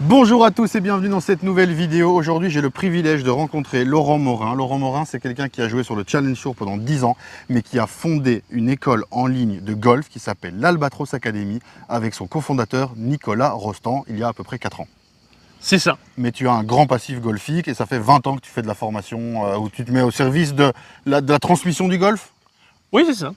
Bonjour à tous et bienvenue dans cette nouvelle vidéo. Aujourd'hui, j'ai le privilège de rencontrer Laurent Morin. Laurent Morin, c'est quelqu'un qui a joué sur le Challenge Tour pendant 10 ans, mais qui a fondé une école en ligne de golf qui s'appelle l'Albatros Academy avec son cofondateur Nicolas Rostand, il y a à peu près 4 ans. C'est ça. Mais tu as un grand passif golfique et ça fait 20 ans que tu fais de la formation où tu te mets au service de la transmission du golf. Oui, c'est ça.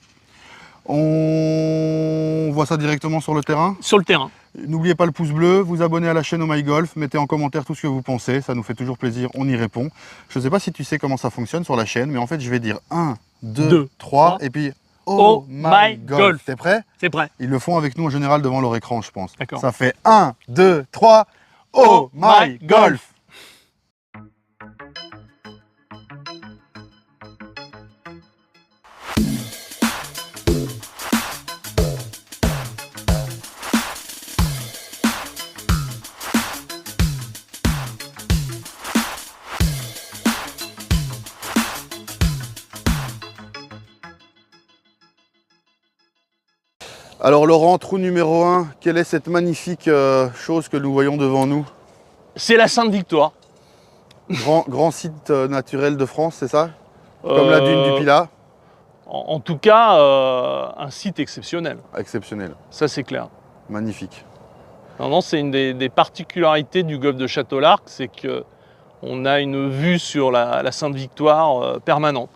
On voit ça directement sur le terrain. Sur le terrain. N'oubliez pas le pouce bleu, vous abonnez à la chaîne Oh My Golf, mettez en commentaire tout ce que vous pensez, ça nous fait toujours plaisir, on y répond. Je ne sais pas si tu sais comment ça fonctionne sur la chaîne, mais en fait je vais dire 1, 2, 3 et puis Oh My Golf. T'es prêt? C'est prêt. Ils le font avec nous en général devant leur écran, je pense. D'accord. Ça fait 1, 2, 3, Oh My Golf. Alors Laurent, trou numéro 1, quelle est cette magnifique chose que nous voyons devant nous? C'est la Sainte-Victoire. Grand site naturel de France, c'est ça? Comme la dune du Pilat? En tout cas, un site exceptionnel. Exceptionnel, Ça, c'est clair. magnifique. Non, c'est une des particularités du golfe de Château-Larc, c'est qu'on a une vue sur la Sainte-Victoire permanente.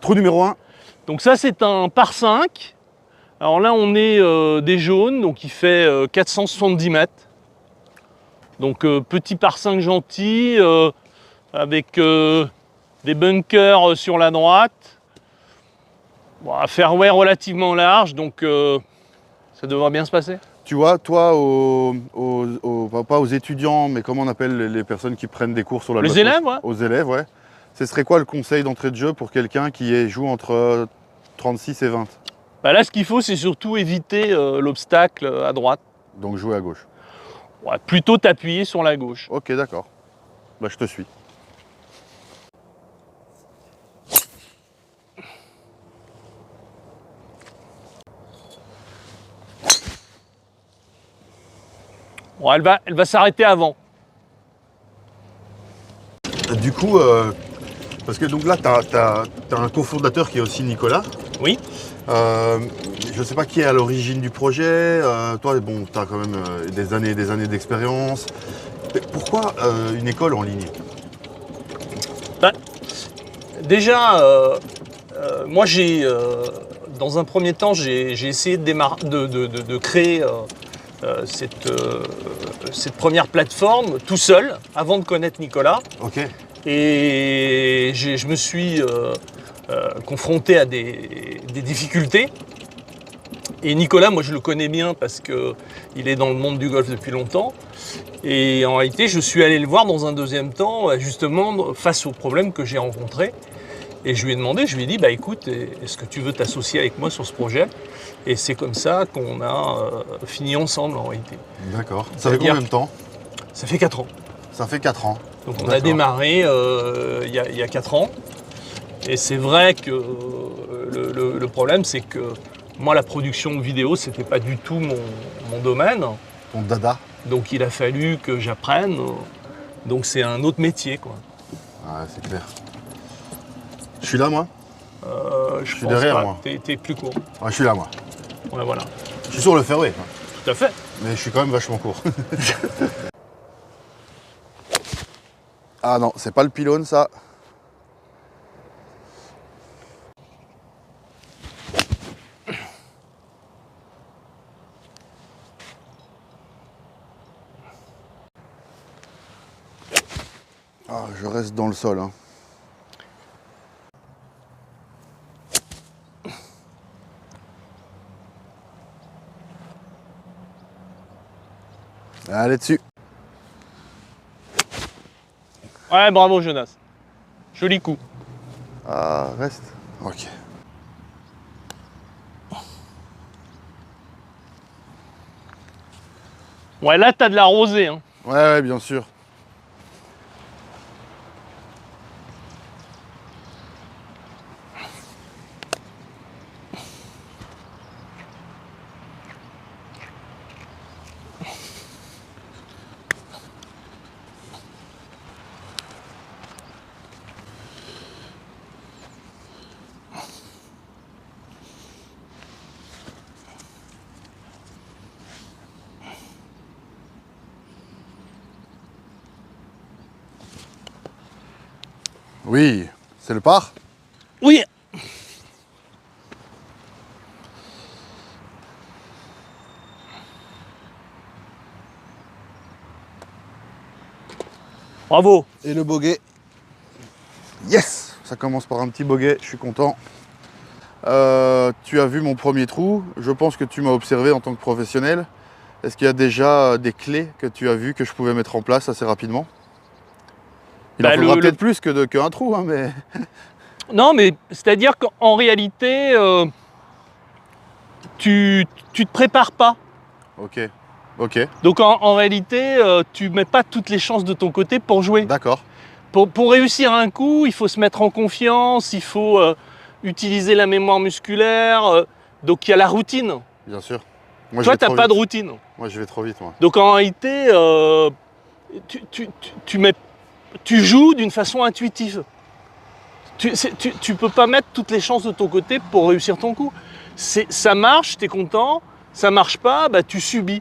Trou numéro 1. Donc ça, c'est un par 5. Alors là, on est des jaunes, donc il fait 470 mètres. Donc petit par 5 gentil, avec des bunkers sur la droite. Bon, un fairway relativement large, donc ça devrait bien se passer. Tu vois, toi, pas aux étudiants, mais comment on appelle les personnes qui prennent des cours sur la Les élèves, ouais. Aux élèves, ouais. Ce serait quoi le conseil d'entrée de jeu pour quelqu'un qui joue entre 36 et 20? Bah là, ce qu'il faut, c'est surtout éviter l'obstacle à droite. Donc jouer à gauche. Ouais, plutôt t'appuyer sur la gauche. Ok, d'accord. Bah, je te suis. Bon, elle va s'arrêter avant. Du coup, parce que donc là, tu as un cofondateur qui est aussi Nicolas. Oui. Je ne sais pas qui est à l'origine du projet. Toi, bon, tu as quand même des années et des années d'expérience. Pourquoi une école en ligne? Ben, déjà, moi, dans un premier temps, j'ai essayé de créer cette première plateforme tout seul, avant de connaître Nicolas. Ok. Et je me suis confronté à des difficultés. Et Nicolas, moi je le connais bien parce qu'il est dans le monde du golf depuis longtemps. Et en réalité, je suis allé le voir dans un deuxième temps, justement face aux problèmes que j'ai rencontrés. Et je lui ai demandé, je lui ai dit, bah écoute, est-ce que tu veux t'associer avec moi sur ce projet? Et c'est comme ça qu'on a fini ensemble en réalité. D'accord. Ça fait combien de temps? Ça fait 4 ans. Ça fait 4 ans. Donc on a démarré il y a 4 ans. Et c'est vrai que le problème, c'est que moi, la production vidéo, c'était pas du tout mon domaine. Ton dada. Donc il a fallu que j'apprenne. Donc c'est un autre métier, quoi. Ouais, c'est clair. Je suis là, moi? Je suis pense derrière, pas. moi. T'es plus court. Ouais, je suis là, moi. Ouais, voilà. Je suis sur le fairway, hein. Tout à fait. Mais je suis quand même vachement court. Ah non, c'est pas le pylône, ça. Ah, je reste dans le sol, hein. Allez dessus. Ouais, bravo Jonas. Joli coup. Ah, reste. Ok. Ouais, là, t'as de la rosée, hein. Ouais, bien sûr. Oui, c'est le par. Oui. Bravo. Et le bogey. Yes! Ça commence par un petit bogey, je suis content. Tu as vu mon premier trou. Je pense que tu m'as observé en tant que professionnel. Est-ce qu'il y a déjà des clés que tu as vues que je pouvais mettre en place assez rapidement? Il en faudra peut-être plus qu'un trou, hein, mais... Non, mais c'est-à-dire qu'en réalité, tu te prépares pas. Ok, ok. Donc en réalité, tu mets pas toutes les chances de ton côté pour jouer. D'accord. Pour réussir un coup, il faut se mettre en confiance, il faut utiliser la mémoire musculaire. Donc il y a la routine. Bien sûr. Moi, Toi, tu n'as pas de routine. Moi, je vais trop vite, moi. Donc en réalité, tu joues d'une façon intuitive. Tu peux pas mettre toutes les chances de ton côté pour réussir ton coup. Ça marche, tu es content. Ça marche pas, bah, tu subis.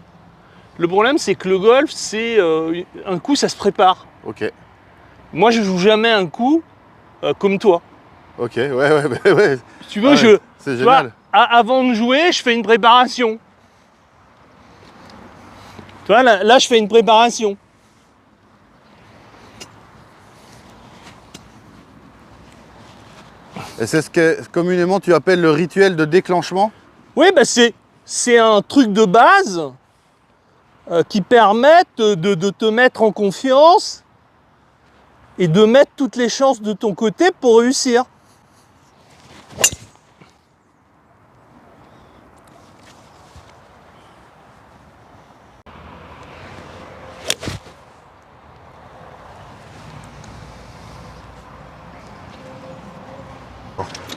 Le problème, c'est que le golf, c'est un coup, ça se prépare. Ok. Moi, je joue jamais un coup comme toi. Ok, ouais. Si tu veux, c'est génial. Avant de jouer, je fais une préparation. Tu vois, là, je fais une préparation. Et c'est ce que communément tu appelles le rituel de déclenchement? Oui, bah c'est un truc de base qui permet de te mettre en confiance et de mettre toutes les chances de ton côté pour réussir.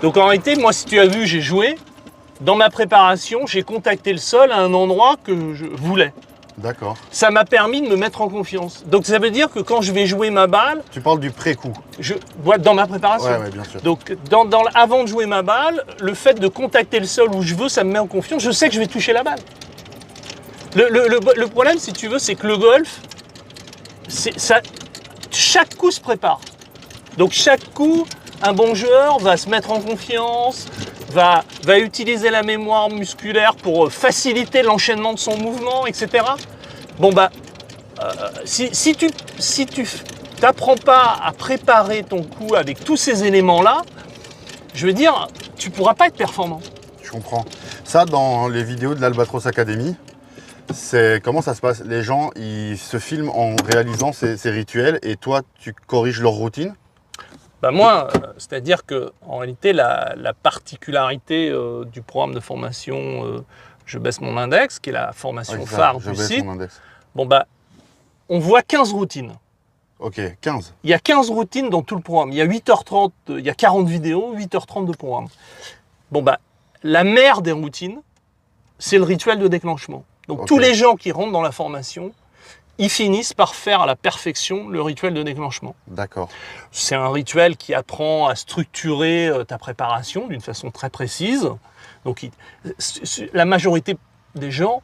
Donc en réalité, moi, si tu as vu, j'ai joué. Dans ma préparation, j'ai contacté le sol à un endroit que je voulais. D'accord. Ça m'a permis de me mettre en confiance. Donc ça veut dire que quand je vais jouer ma balle... Tu parles du pré-coup? Dans ma préparation. Ouais, bien sûr. Donc avant de jouer ma balle, le fait de contacter le sol où je veux, ça me met en confiance. Je sais que je vais toucher la balle. Le problème, si tu veux, c'est que le golf, chaque coup se prépare. Donc chaque coup, un bon joueur va se mettre en confiance, va utiliser la mémoire musculaire pour faciliter l'enchaînement de son mouvement, etc. Bon bah, si tu n'apprends pas à préparer ton coup avec tous ces éléments-là, je veux dire, tu ne pourras pas être performant. Je comprends. Ça, dans les vidéos de l'Albatros Academy, comment ça se passe? Les gens, ils se filment en réalisant ces rituels et toi, tu corriges leur routine? Bah moi, c'est-à-dire qu'en réalité, la particularité du programme de formation Je baisse mon index, qui est la formation phare du site, bon bah, on voit 15 routines. Ok, 15. Il y a 15 routines dans tout le programme. Il y a 8h30, il y a 40 vidéos, 8h30 de programme. Bon bah, la mère des routines, c'est le rituel de déclenchement. Donc tous les gens qui rentrent dans la formation, ils finissent par faire à la perfection le rituel de déclenchement. D'accord. C'est un rituel qui apprend à structurer ta préparation d'une façon très précise. Donc la majorité des gens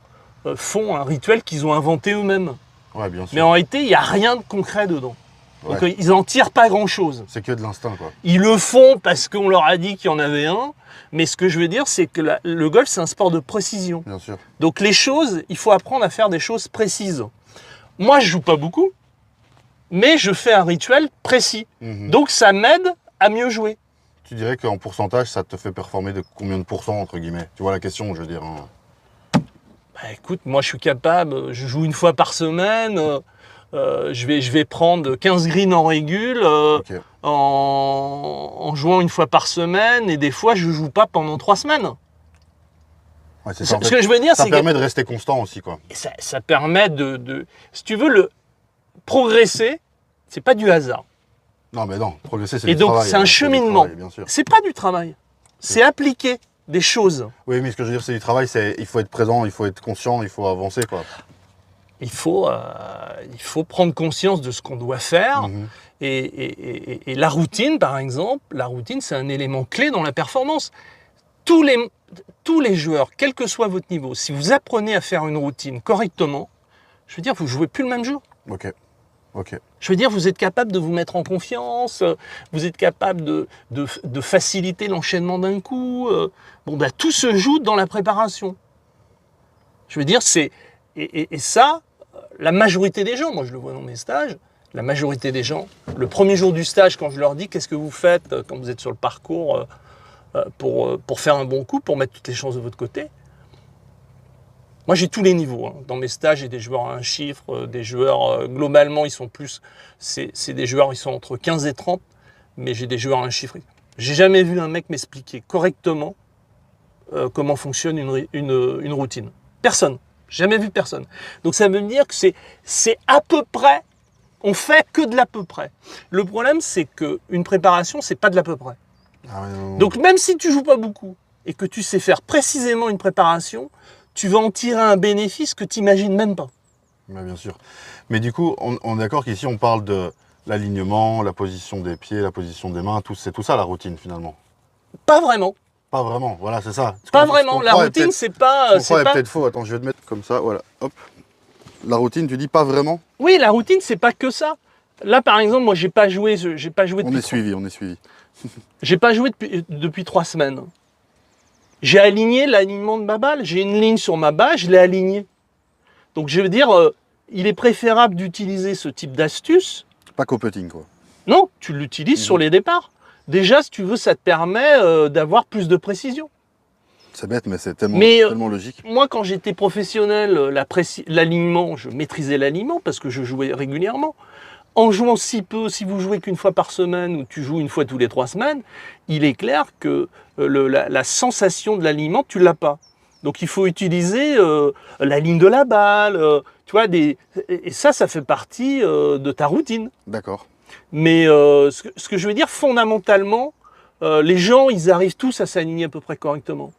font un rituel qu'ils ont inventé eux-mêmes. Ouais, bien sûr. Mais en réalité, il n'y a rien de concret dedans. Donc ils n'en tirent pas grand-chose. C'est que de l'instinct, quoi. Ils le font parce qu'on leur a dit qu'il y en avait un. Mais ce que je veux dire, c'est que le golf, c'est un sport de précision. Bien sûr. Donc les choses, il faut apprendre à faire des choses précises. Moi, je joue pas beaucoup, mais je fais un rituel précis. Donc ça m'aide à mieux jouer. Tu dirais qu'en pourcentage, ça te fait performer de combien de pourcents, entre guillemets? Tu vois la question, je veux dire. Hein. Bah, écoute, moi je suis capable, je joue une fois par semaine, je vais prendre 15 greens en régule, en jouant une fois par semaine, et des fois je joue pas pendant 3 semaines. Ouais, c'est ça, en fait, ce que je veux dire, ça permet de rester constant aussi, quoi. Ça permet si tu veux, progresser, c'est pas du hasard. Non, mais non, progresser, c'est du travail. Et donc, c'est un cheminement. C'est pas du travail. C'est appliquer des choses. Oui, mais ce que je veux dire, c'est du travail, il faut être présent, il faut être conscient, il faut avancer, quoi. Il faut prendre conscience de ce qu'on doit faire. Et la routine, par exemple, c'est un élément clé dans la performance. Tous les joueurs, quel que soit votre niveau, si vous apprenez à faire une routine correctement, je veux dire, vous ne jouez plus le même jeu. Ok. Ok. Je veux dire, vous êtes capable de vous mettre en confiance, vous êtes capable de faciliter l'enchaînement d'un coup. Bon, ben, tout se joue dans la préparation. Je veux dire, et ça, la majorité des gens, moi je le vois dans mes stages, la majorité des gens, le premier jour du stage, quand je leur dis qu'est-ce que vous faites quand vous êtes sur le parcours pour faire un bon coup, pour mettre toutes les chances de votre côté, moi j'ai tous les niveaux. Hein. Dans mes stages, j'ai des joueurs à un chiffre, des joueurs, globalement, ils sont plus, c'est des joueurs, ils sont entre 15 et 30, mais j'ai des joueurs à un chiffre. J'ai jamais vu un mec m'expliquer correctement comment fonctionne une routine. Personne. Jamais vu personne. Donc ça veut dire que c'est à peu près, on fait que de l'à peu près. Le problème, c'est qu'une préparation, c'est pas de l'à peu près. Ah ouais, non. Donc même si tu joues pas beaucoup et que tu sais faire précisément une préparation, tu vas en tirer un bénéfice que tu n'imagines même pas. Ouais, bien sûr. Mais du coup, on est d'accord qu'ici, on parle de l'alignement, la position des pieds, la position des mains, c'est tout ça la routine finalement. Pas vraiment. Pas vraiment, voilà, c'est ça. Pas vraiment. La routine, c'est pas. C'est peut-être faux. Attends, je vais te mettre comme ça, voilà. Hop. La routine, tu dis pas vraiment? Oui, la routine, c'est pas que ça. Là, par exemple, moi, j'ai pas joué depuis. On est suivi. J'ai pas joué depuis 3 semaines. J'ai aligné l'alignement de ma balle. J'ai une ligne sur ma balle, je l'ai alignée. Donc, je veux dire, il est préférable d'utiliser ce type d'astuce. Pas qu'au putting, quoi. Non, tu l'utilises sur les départs. Déjà, si tu veux, ça te permet d'avoir plus de précision. C'est bête, mais c'est tellement logique. Moi, quand j'étais professionnel, l'alignement, je maîtrisais l'alignement parce que je jouais régulièrement. En jouant si peu, si vous jouez qu'une fois par semaine ou tu joues une fois tous les 3 semaines, il est clair que la sensation de l'alignement, tu ne l'as pas. Donc il faut utiliser la ligne de la balle, tu vois, et ça fait partie de ta routine. D'accord. Mais ce que je veux dire, fondamentalement, les gens, ils arrivent tous à s'aligner à peu près correctement.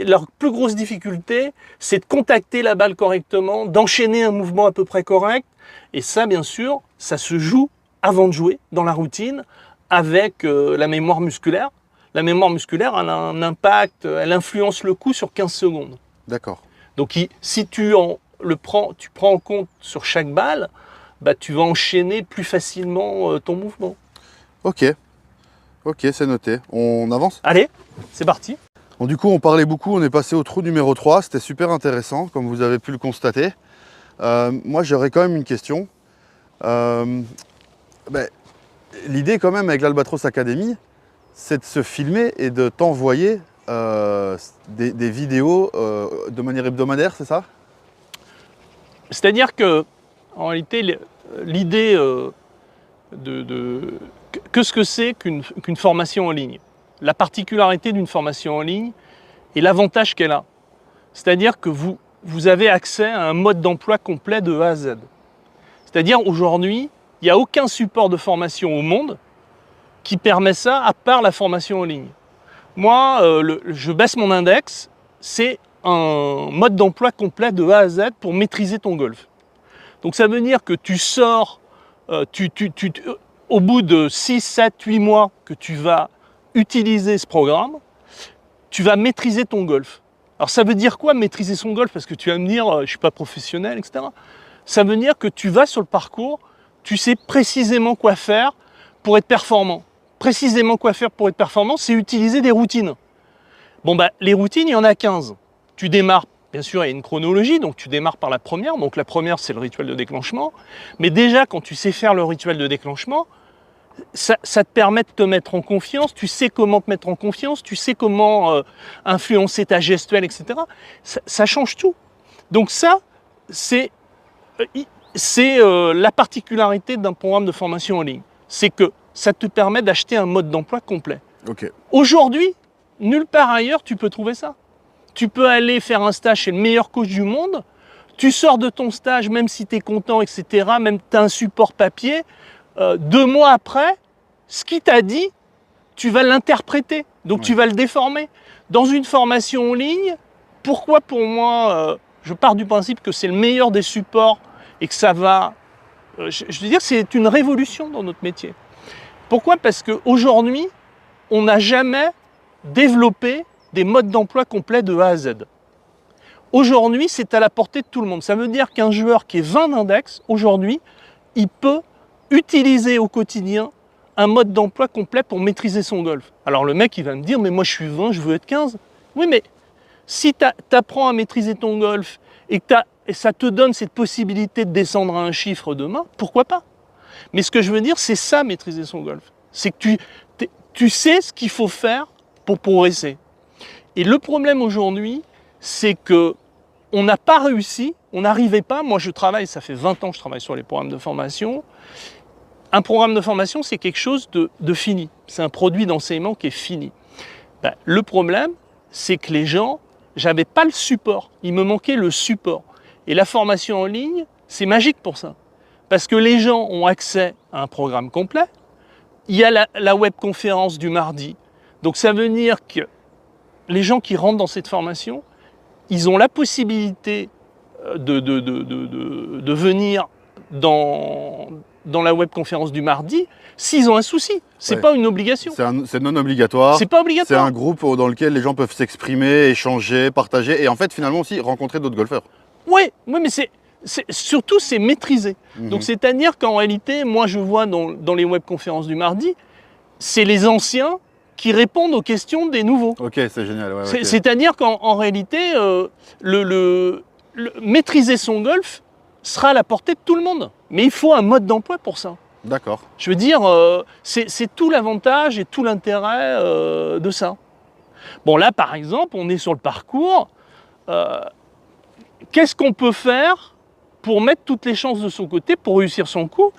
Leur plus grosse difficulté, c'est de contacter la balle correctement, d'enchaîner un mouvement à peu près correct. Et ça, bien sûr, ça se joue avant de jouer, dans la routine, avec la mémoire musculaire. La mémoire musculaire, elle a un impact, elle influence le coup sur 15 secondes. D'accord. Donc, si tu prends en compte sur chaque balle, bah, tu vas enchaîner plus facilement ton mouvement. Ok, c'est noté. On avance? Allez, c'est parti. Bon, du coup, on parlait beaucoup, on est passé au trou numéro 3. C'était super intéressant, comme vous avez pu le constater. Moi, j'aurais quand même une question. L'idée, quand même, avec l'Albatros Academy, c'est de se filmer et de t'envoyer des vidéos de manière hebdomadaire, c'est ça? C'est-à-dire que, en réalité, l'idée qu'est-ce que c'est qu'une formation en ligne? La particularité d'une formation en ligne et l'avantage qu'elle a. C'est-à-dire que vous avez accès à un mode d'emploi complet de A à Z. C'est-à-dire aujourd'hui, il n'y a aucun support de formation au monde qui permet ça à part la formation en ligne. Moi, je baisse mon index, c'est un mode d'emploi complet de A à Z pour maîtriser ton golf. Donc ça veut dire que tu sors, au bout de 6, 7, 8 mois que tu vas utiliser ce programme, tu vas maîtriser ton golf. Alors ça veut dire quoi maîtriser son golf? Parce que tu vas me dire, je ne suis pas professionnel, etc. Ça veut dire que tu vas sur le parcours, tu sais précisément quoi faire pour être performant. Précisément quoi faire pour être performant, c'est utiliser des routines. Bon, bah, les routines, il y en a 15. Tu démarres, bien sûr, il y a une chronologie, donc tu démarres par la première. Donc la première, c'est le rituel de déclenchement. Mais déjà, quand tu sais faire le rituel de déclenchement, ça te permet de te mettre en confiance, tu sais comment te mettre en confiance, tu sais comment influencer ta gestuelle, etc. Ça change tout. Donc ça, c'est la particularité d'un programme de formation en ligne. C'est que ça te permet d'acheter un mode d'emploi complet. Okay. Aujourd'hui, nulle part ailleurs, tu peux trouver ça. Tu peux aller faire un stage chez le meilleur coach du monde, tu sors de ton stage, même si tu es content, etc., même tu as un support papier, 2 mois après, ce qu'il t'a dit, tu vas l'interpréter, donc tu vas le déformer. Dans une formation en ligne, pourquoi pour moi, je pars du principe que c'est le meilleur des supports et que ça va, je veux dire, c'est une révolution dans notre métier. Pourquoi? Parce qu'aujourd'hui, on n'a jamais développé des modes d'emploi complets de A à Z. Aujourd'hui, c'est à la portée de tout le monde. Ça veut dire qu'un joueur qui est 20 d'index, aujourd'hui, il peut utiliser au quotidien un mode d'emploi complet pour maîtriser son golf. Alors le mec, il va me dire, mais moi je suis 20, je veux être 15. Oui, mais si tu apprends à maîtriser ton golf et que ça te donne cette possibilité de descendre à un chiffre demain, pourquoi pas? Mais ce que je veux dire, c'est ça, maîtriser son golf. C'est que tu sais ce qu'il faut faire pour progresser. Et le problème aujourd'hui, c'est que on n'a pas réussi, on n'arrivait pas. Moi, je travaille, ça fait 20 ans que je travaille sur les programmes de formation. Un programme de formation, c'est quelque chose de fini. C'est un produit d'enseignement qui est fini. Ben, le problème, c'est que les gens, j'avais pas le support. Il me manquait le support. Et la formation en ligne, c'est magique pour ça. Parce que les gens ont accès à un programme complet. Il y a la webconférence du mardi. Donc ça veut dire que les gens qui rentrent dans cette formation, ils ont la possibilité de venir dans la webconférence du mardi s'ils ont un souci. C'est pas une obligation. C'est non obligatoire. C'est pas obligatoire. C'est un groupe dans lequel les gens peuvent s'exprimer, échanger, partager et en fait finalement aussi rencontrer d'autres golfeurs. Oui, mais surtout c'est maîtrisé. Donc c'est-à-dire qu'en réalité, moi je vois dans les webconférences du mardi, c'est les anciens qui répondent aux questions des nouveaux. Ok, c'est génial. Ouais, okay. C'est-à-dire qu'en réalité, maîtriser son golf sera à la portée de tout le monde. Mais il faut un mode d'emploi pour ça. D'accord. Je veux dire, c'est tout l'avantage et tout l'intérêt de ça. Bon là, par exemple, on est sur le parcours. Qu'est-ce qu'on peut faire pour mettre toutes les chances de son côté pour réussir son coup?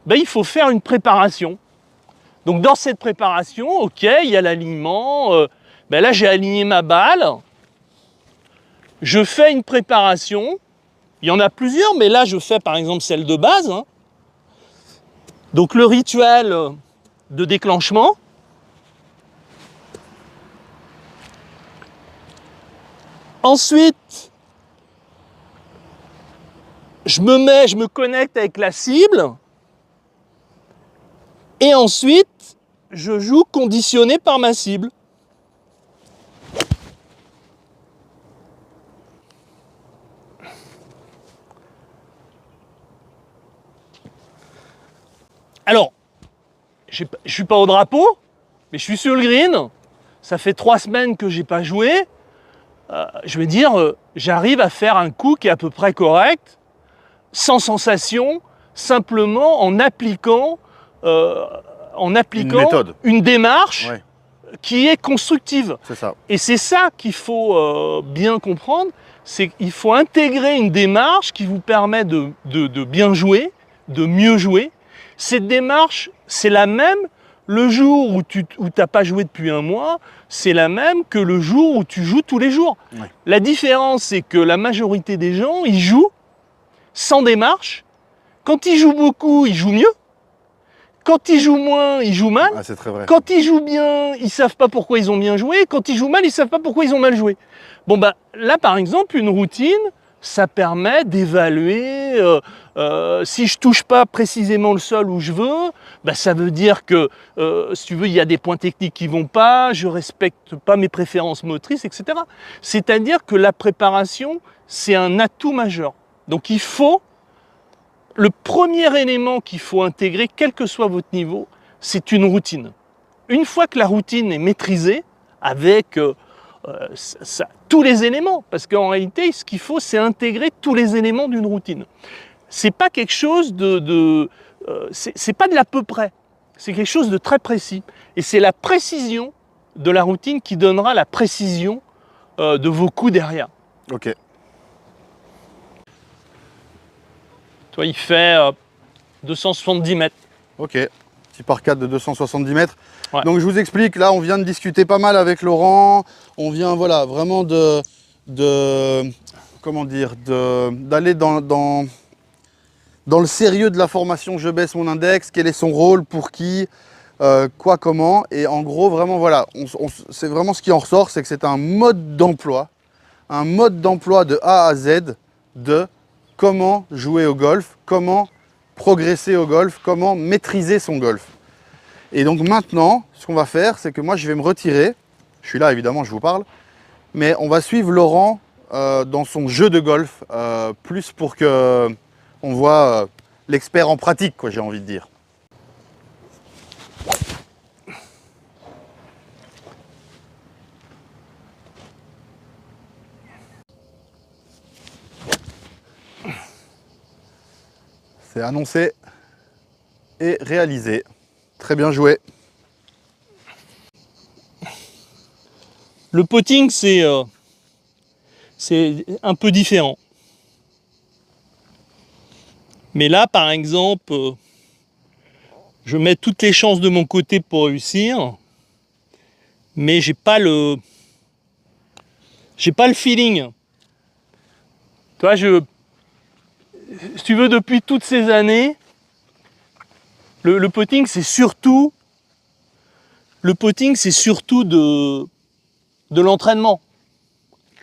Ben, il faut faire une préparation. Donc dans cette préparation, ok, il y a l'alignement. Ben là, j'ai aligné ma balle. Je fais une préparation. Il y en a plusieurs, mais là, je fais par exemple celle de base. Hein. Donc le rituel de déclenchement. Ensuite, je me connecte avec la cible. Et ensuite, je joue conditionné par ma cible. Alors, je ne suis pas au drapeau, mais je suis sur le green. Ça fait 3 semaines que je n'ai pas joué. Je veux dire, j'arrive à faire un coup qui est à peu près correct, sans sensation, simplement en appliquant une démarche qui est constructive. C'est ça. Et c'est ça qu'il faut bien comprendre, c'est qu'il faut intégrer une démarche qui vous permet de bien jouer, de mieux jouer. Cette démarche, c'est la même le jour où tu n'as pas joué depuis un mois, c'est la même que le jour où tu joues tous les jours. Ouais. La différence, c'est que la majorité des gens, ils jouent sans démarche. Quand ils jouent beaucoup, ils jouent mieux. Quand ils jouent moins, ils jouent mal. Ah, c'est très vrai. Quand ils jouent bien, ils ne savent pas pourquoi ils ont bien joué. Quand ils jouent mal, ils ne savent pas pourquoi ils ont mal joué. Bon, bah, là, par exemple, une routine, ça permet d'évaluer si je ne touche pas précisément le sol où je veux, bah, ça veut dire que, si tu veux, il y a des points techniques qui ne vont pas, je ne respecte pas mes préférences motrices, etc. C'est-à-dire que la préparation, c'est un atout majeur. Donc il faut, le premier élément qu'il faut intégrer, quel que soit votre niveau, c'est une routine. Une fois que la routine est maîtrisée, avec tous les éléments, parce qu'en réalité, ce qu'il faut, c'est intégrer tous les éléments d'une routine. C'est pas quelque chose c'est pas de l'à peu près, c'est quelque chose de très précis. Et c'est la précision de la routine qui donnera la précision de vos coups derrière. Ok. Toi, il fait 270 mètres. Ok, petit par 4 de 270 mètres. Ouais. Donc je vous explique, là on vient de discuter pas mal avec Laurent, on vient voilà, vraiment d'aller dans le sérieux de la formation Je baisse mon index, quel est son rôle, pour qui, quoi, comment. Et en gros, vraiment voilà, c'est vraiment ce qui en ressort, c'est que c'est un mode d'emploi de A à Z de comment jouer au golf, comment progresser au golf, comment maîtriser son golf. Et donc maintenant, ce qu'on va faire, c'est que moi je vais me retirer. Je suis là évidemment, je vous parle. Mais on va suivre Laurent dans son jeu de golf, plus pour que on voit l'expert en pratique, quoi, j'ai envie de dire. C'est annoncé et réalisé. Très bien joué. Le putting, c'est un peu différent. Mais là, par exemple, je mets toutes les chances de mon côté pour réussir, mais j'ai pas le feeling. Tu vois, si tu veux, depuis toutes ces années, le putting, c'est surtout de l'entraînement.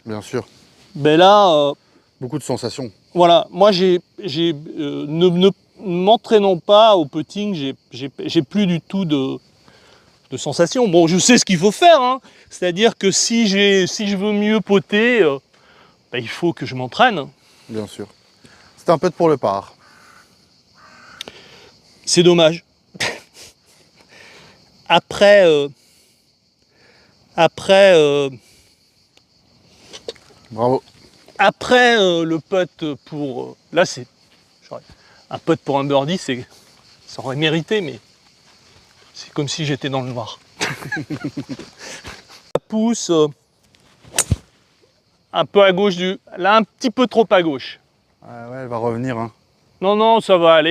Bien sûr. Ben là, beaucoup de sensations. Voilà, moi ne m'entraînant pas au putting, j'ai plus du tout de sensations. Bon, je sais ce qu'il faut faire, hein. C'est-à-dire que si je veux mieux putter, ben, il faut que je m'entraîne. Bien sûr. C'est un putt pour le par. C'est dommage. Après, bravo. Après le putt pour... là, c'est... Un putt pour un birdie, ça aurait mérité, mais c'est comme si j'étais dans le noir. Ça pousse un peu à gauche là, un petit peu trop à gauche. Ouais, elle va revenir. Hein. Non, non, ça va aller.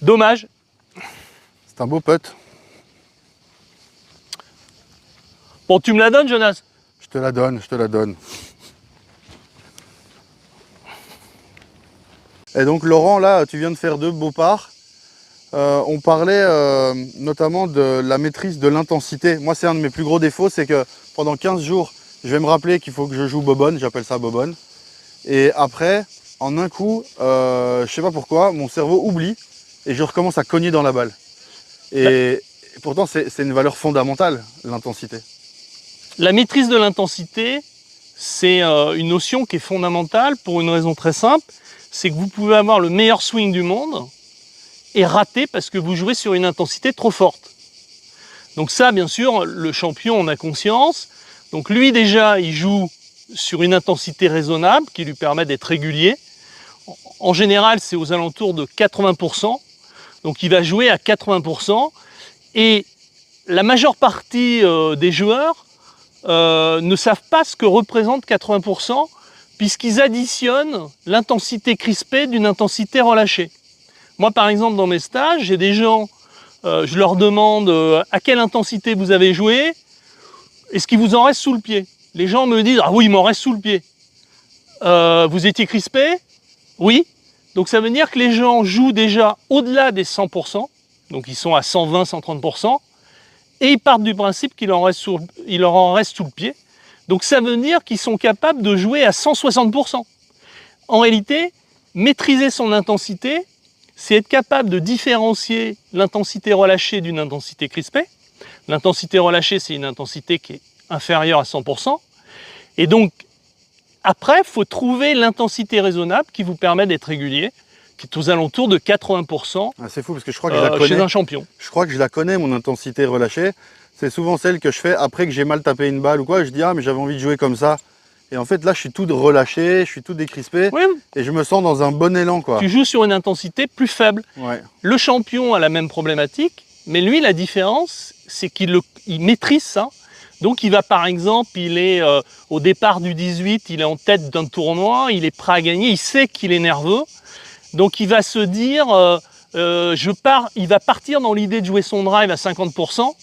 Dommage. C'est un beau putt. Bon, tu me la donnes, Jonas? Je te la donne, je te la donne. Et donc Laurent, là, tu viens de faire 2 beaux pars. On parlait notamment de la maîtrise de l'intensité. Moi, c'est un de mes plus gros défauts, c'est que pendant 15 jours, je vais me rappeler qu'il faut que je joue bobonne, j'appelle ça bobonne. Et après, en un coup, je sais pas pourquoi, mon cerveau oublie et je recommence à cogner dans la balle. Et pourtant, c'est une valeur fondamentale, l'intensité. La maîtrise de l'intensité, c'est une notion qui est fondamentale pour une raison très simple, c'est que vous pouvez avoir le meilleur swing du monde et rater parce que vous jouez sur une intensité trop forte. Donc ça, bien sûr, le champion en a conscience. Donc lui, déjà, il joue sur une intensité raisonnable qui lui permet d'être régulier. En général, c'est aux alentours de 80%. Donc il va jouer à 80%. Et la majeure partie des joueurs ne savent pas ce que représente 80%, puisqu'ils additionnent l'intensité crispée d'une intensité relâchée. Moi, par exemple, dans mes stages, j'ai des gens, je leur demande à quelle intensité vous avez joué, est-ce qu'il vous en reste sous le pied? Les gens me disent, ah oui, il m'en reste sous le pied. Vous étiez crispé? Oui. Donc ça veut dire que les gens jouent déjà au-delà des 100%, donc ils sont à 120, 130%, et ils partent du principe qu'il leur en reste sous le pied. Donc ça veut dire qu'ils sont capables de jouer à 160%. En réalité, maîtriser son intensité, c'est être capable de différencier l'intensité relâchée d'une intensité crispée. L'intensité relâchée, c'est une intensité qui est inférieure à 100%. Et donc, après, il faut trouver l'intensité raisonnable qui vous permet d'être régulier, qui est aux alentours de 80%. Ah, c'est fou parce que je crois que je la connais. Chez un champion. Je crois que je la connais, mon intensité relâchée. C'est souvent celle que je fais après que j'ai mal tapé une balle ou quoi. Je dis, ah, mais j'avais envie de jouer comme ça. Et en fait, là, je suis tout relâché, je suis tout décrispé. Oui. Et je me sens dans un bon élan, quoi. Tu joues sur une intensité plus faible. Ouais. Le champion a la même problématique, mais lui, la différence, c'est qu'il maîtrise ça. Donc il va par exemple, il est au départ du 18, il est en tête d'un tournoi, il est prêt à gagner, il sait qu'il est nerveux. Donc il va se dire, il va partir dans l'idée de jouer son drive à 50%,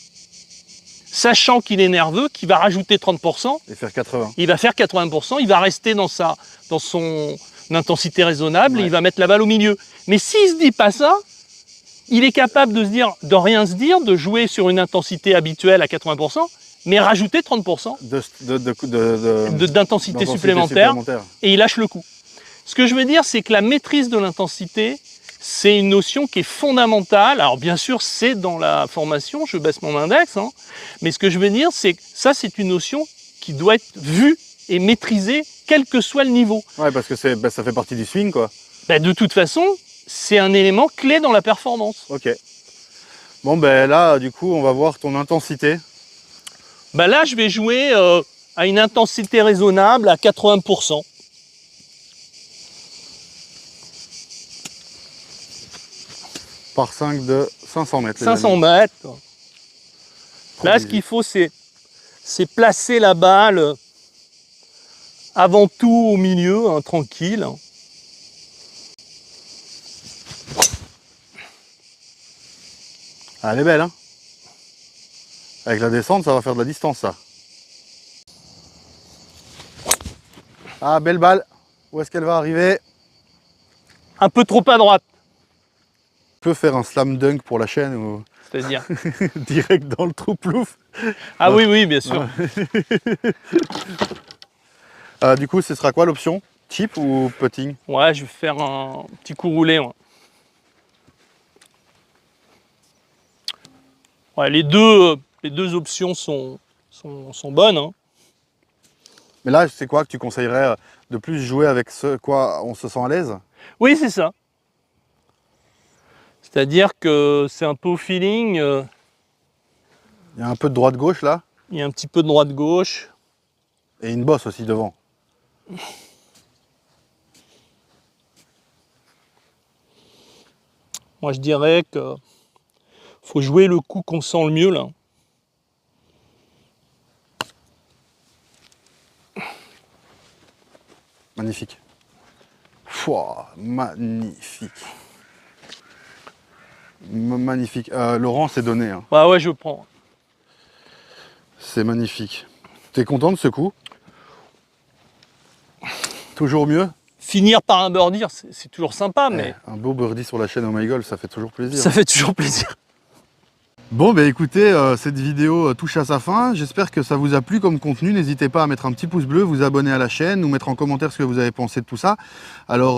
sachant qu'il est nerveux, qu'il va rajouter 30%. Et faire 80. Il va faire 80%, il va rester dans son intensité raisonnable, Ouais. et il va mettre la balle au milieu. Mais s'il se dit pas ça, il est capable de rien se dire, de jouer sur une intensité habituelle à 80%, mais rajouter 30% d'intensité supplémentaire, et il lâche le coup. Ce que je veux dire, c'est que la maîtrise de l'intensité, c'est une notion qui est fondamentale. Alors bien sûr, c'est dans la formation, je baisse mon index, hein, mais ce que je veux dire, c'est que ça, c'est une notion qui doit être vue et maîtrisée, quel que soit le niveau. Ouais, parce que ça fait partie du swing, quoi. Ben, de toute façon, c'est un élément clé dans la performance. Ok. Bon, ben là, du coup, on va voir ton intensité. Ben là, je vais jouer à une intensité raisonnable à 80%. Par 5 de 500 mètres. 500 mètres. Là, ce qu'il faut, c'est placer la balle avant tout au milieu, hein, tranquille. Ah, elle est belle, hein. Avec la descente, ça va faire de la distance, ça. Ah, belle balle. Où est-ce qu'elle va arriver? Un peu trop à droite, Tu peux faire un slam dunk pour la chaîne ou c'est-à-dire. direct dans le trou plouf? Ah oui, oui, bien sûr. Du coup, ce sera quoi l'option? Chip ou putting? Ouais, je vais faire un petit coup roulé. Ouais, les deux options sont bonnes, hein. Mais là, c'est quoi que tu conseillerais de plus jouer avec ce quoi on se sent à l'aise? Oui, c'est ça. C'est-à-dire que c'est un peu au feeling. Il y a un peu de droite-gauche là, Il y a un petit peu de droite-gauche. et une bosse aussi devant. Moi, je dirais que faut jouer le coup qu'on sent le mieux, là. Magnifique. Fouah, magnifique. Magnifique. Laurent, c'est donné, hein. Ouais, ouais, je prends. C'est magnifique. T'es content de ce coup? Toujours mieux? Finir par un birdie, c'est toujours sympa, mais Un beau birdie sur la chaîne Oh My Golf, ça fait toujours plaisir. ça fait toujours plaisir. Bon, bah écoutez, cette vidéo touche à sa fin. J'espère que ça vous a plu comme contenu. N'hésitez pas à mettre un petit pouce bleu, vous abonner à la chaîne, ou mettre en commentaire ce que vous avez pensé de tout ça. Alors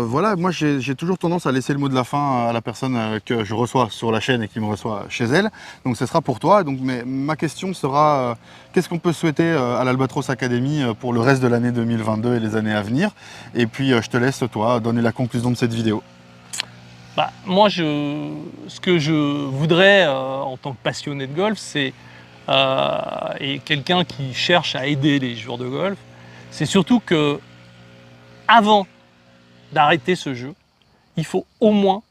voilà, moi j'ai toujours tendance à laisser le mot de la fin à la personne que je reçois sur la chaîne et qui me reçoit chez elle. Donc ce sera pour toi. Donc, mais ma question sera, qu'est-ce qu'on peut souhaiter à l'Albatros Academy pour le reste de l'année 2022 et les années à venir? Et puis je te laisse, toi, donner la conclusion de cette vidéo. Bah, moi, ce que je voudrais en tant que passionné de golf, c'est et quelqu'un qui cherche à aider les joueurs de golf, c'est surtout que avant d'arrêter ce jeu, il faut au moins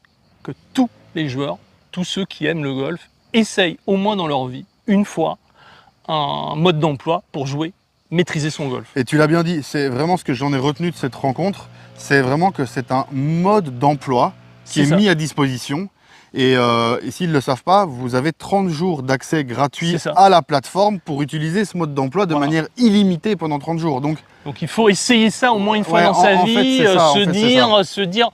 que tous les joueurs, tous ceux qui aiment le golf, essayent au moins dans leur vie, une fois, un mode d'emploi pour jouer, maîtriser son golf. Et tu l'as bien dit, c'est vraiment ce que j'en ai retenu de cette rencontre, c'est vraiment que c'est un mode d'emploi qui est mis à disposition. Et s'ils ne le savent pas, vous avez 30 jours d'accès gratuit à la plateforme pour utiliser ce mode d'emploi de manière illimitée pendant 30 jours. Donc il faut essayer ça au moins une fois dans sa vie, se dire,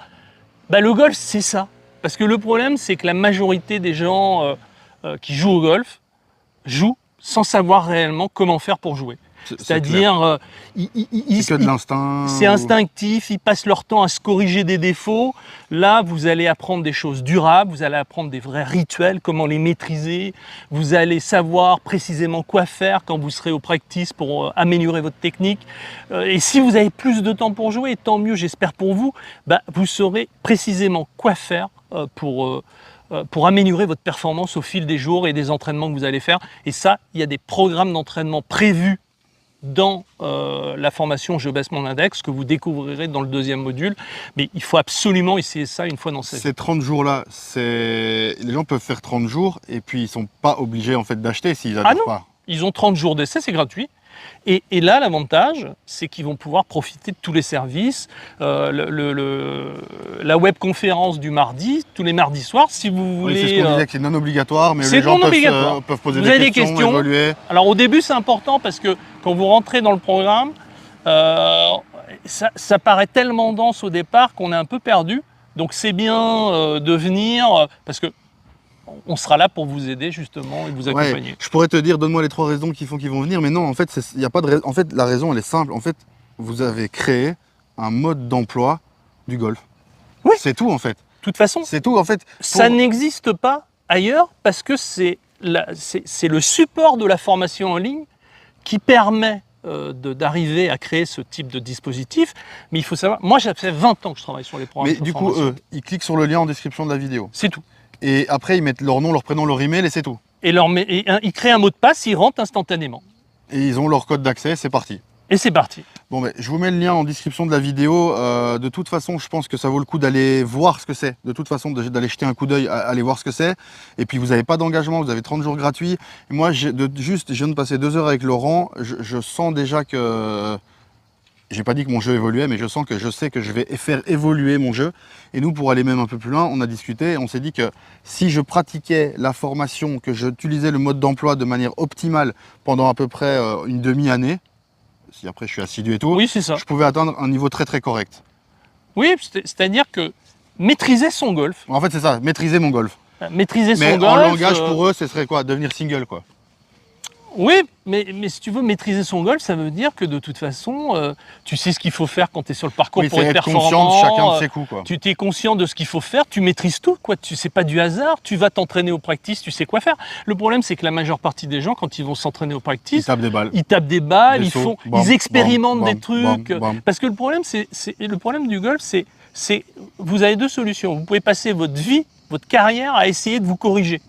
bah, le golf c'est ça. Parce que le problème c'est que la majorité des gens qui jouent au golf jouent sans savoir réellement comment faire pour jouer. C'est-à-dire, c'est que de l'instinct. C'est instinctif, ils passent leur temps à se corriger des défauts. Là, vous allez apprendre des choses durables, vous allez apprendre des vrais rituels, comment les maîtriser. Vous allez savoir précisément quoi faire quand vous serez au practice pour améliorer votre technique. Et si vous avez plus de temps pour jouer, tant mieux, j'espère pour vous, bah, vous saurez précisément quoi faire pour améliorer votre performance au fil des jours et des entraînements que vous allez faire. Et ça, il y a des programmes d'entraînement prévus dans la formation Je baisse mon index, que vous découvrirez dans le deuxième module. Mais il faut absolument essayer ça une fois dans sa vie. Ces 30 jours-là, les gens peuvent faire 30 jours et puis ils ne sont pas obligés en fait, d'acheter s'ils n'adhèrent pas. Ils ont 30 jours d'essai, c'est gratuit. Et là, l'avantage, c'est qu'ils vont pouvoir profiter de tous les services, la webconférence du mardi, tous les mardis soirs, si vous voulez. Oui, c'est ce qu'on disait, que c'est non obligatoire, mais c'est les gens non obligatoire. peuvent poser Vous avez des questions, évoluer. Alors au début, c'est important parce que quand vous rentrez dans le programme, ça paraît tellement dense au départ qu'on est un peu perdu. Donc c'est bien de venir, parce que on sera là pour vous aider justement et vous accompagner. Ouais, je pourrais te dire, donne-moi les 3 raisons qui font qu'ils vont venir, mais non, en fait, il y a pas de en fait, la raison, elle est simple. En fait, vous avez créé un mode d'emploi du golf. Oui. C'est tout, en fait. De toute façon, C'est tout, en fait. ça n'existe pas ailleurs parce que c'est le support de la formation en ligne qui permet d'arriver à créer ce type de dispositif. Mais il faut savoir, moi, ça fait 20 ans que je travaille sur les programmes Mais de du coup, formation. ils cliquent sur le lien en description de la vidéo. C'est tout. Et après, ils mettent leur nom, leur prénom, leur email et c'est tout. Et ils créent un mot de passe, ils rentrent instantanément. Et ils ont leur code d'accès, c'est parti. Et c'est parti. Bon, ben, je vous mets le lien en description de la vidéo. De toute façon, je pense que ça vaut le coup d'aller voir ce que c'est. De toute façon, d'aller jeter un coup d'œil, aller voir ce que c'est. Et puis, vous n'avez pas d'engagement, vous avez 30 jours gratuits. Et moi, je viens de passer 2 heures avec Laurent. Je sens déjà que... J'ai pas dit que mon jeu évoluait, mais je sais que je vais faire évoluer mon jeu. Et nous, pour aller même un peu plus loin, on a discuté, on s'est dit que si je pratiquais la formation, que j'utilisais le mode d'emploi de manière optimale pendant à peu près une demi-année, si après je suis assidu et tout, Oui, c'est ça. je pouvais atteindre un niveau très très correct. Oui, c'est-à-dire que maîtriser son golf, En fait, c'est ça, maîtriser mon golf. maîtriser Mais son golf. en langage, pour eux, ce serait quoi? Devenir single, quoi. Oui, mais si tu veux maîtriser son golf, ça veut dire que de toute façon, tu sais ce qu'il faut faire quand tu es sur le parcours Oui, pour c'est être être performant. conscient de chacun de ses coups, quoi. Tu es conscient de ce qu'il faut faire, tu maîtrises tout, quoi. Tu sais pas du hasard, tu vas t'entraîner au practice, tu sais quoi faire. Le problème, c'est que la majeure partie des gens, quand ils vont s'entraîner au Ils practice, tapent des balles. ils tapent des balles, Des ils sauts, bam, ils expérimentent bam, des trucs. bam, bam. Parce que le problème du golf, c'est vous avez 2 solutions. Vous pouvez passer votre vie, votre carrière à essayer de vous corriger.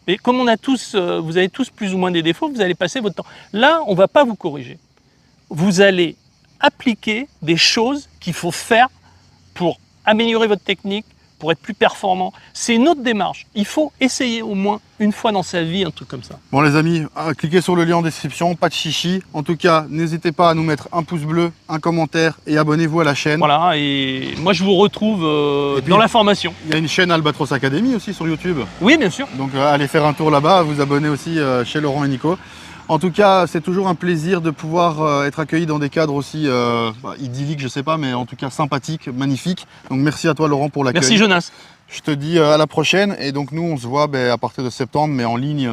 Et comme on a tous, vous avez tous plus ou moins des défauts, vous allez passer votre temps. Là, on ne va pas vous corriger. Vous allez appliquer des choses qu'il faut faire pour améliorer votre technique, pour être plus performant. C'est une autre démarche. Il faut essayer au moins une fois dans sa vie un truc comme ça. Bon les amis, cliquez sur le lien en description, pas de chichi. En tout cas, n'hésitez pas à nous mettre un pouce bleu, un commentaire et abonnez-vous à la chaîne. Voilà, et moi je vous retrouve puis, dans la formation. Il y a une chaîne Albatros Academy aussi sur YouTube. Oui, bien sûr. Donc allez faire un tour là-bas, vous abonner aussi chez Laurent et Nico. En tout cas, c'est toujours un plaisir de pouvoir être accueilli dans des cadres aussi idylliques, je sais pas, mais en tout cas sympathiques, magnifiques. Donc merci à toi Laurent pour l'accueil. Merci Jonas. Je te dis à la prochaine et donc nous on se voit à partir de septembre mais en ligne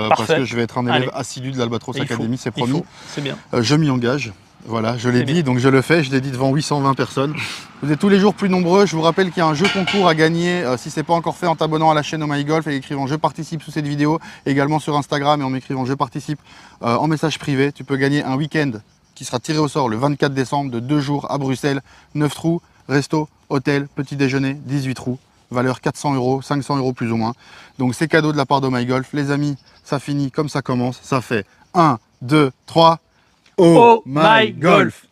parce que je vais être un élève assidu de l'Albatros Academy, c'est promis. C'est bien. Je m'y engage. Voilà, je l'ai dit, bien. donc je le fais, je l'ai dit devant 820 personnes. Vous êtes tous les jours plus nombreux, je vous rappelle qu'il y a un jeu concours à gagner si ce n'est pas encore fait en t'abonnant à la chaîne Oh My Golf et écrivant je participe sous cette vidéo, également sur Instagram et en m'écrivant je participe en message privé. Tu peux gagner un week-end qui sera tiré au sort le 24 décembre de 2 jours à Bruxelles, 9 trous, resto, hôtel, petit déjeuner, 18 trous. Valeur 400 €, 500 € plus ou moins. Donc c'est cadeau de la part de Oh My Golf. Les amis, ça finit comme ça commence. Ça fait 1, 2, 3. Oh My Golf.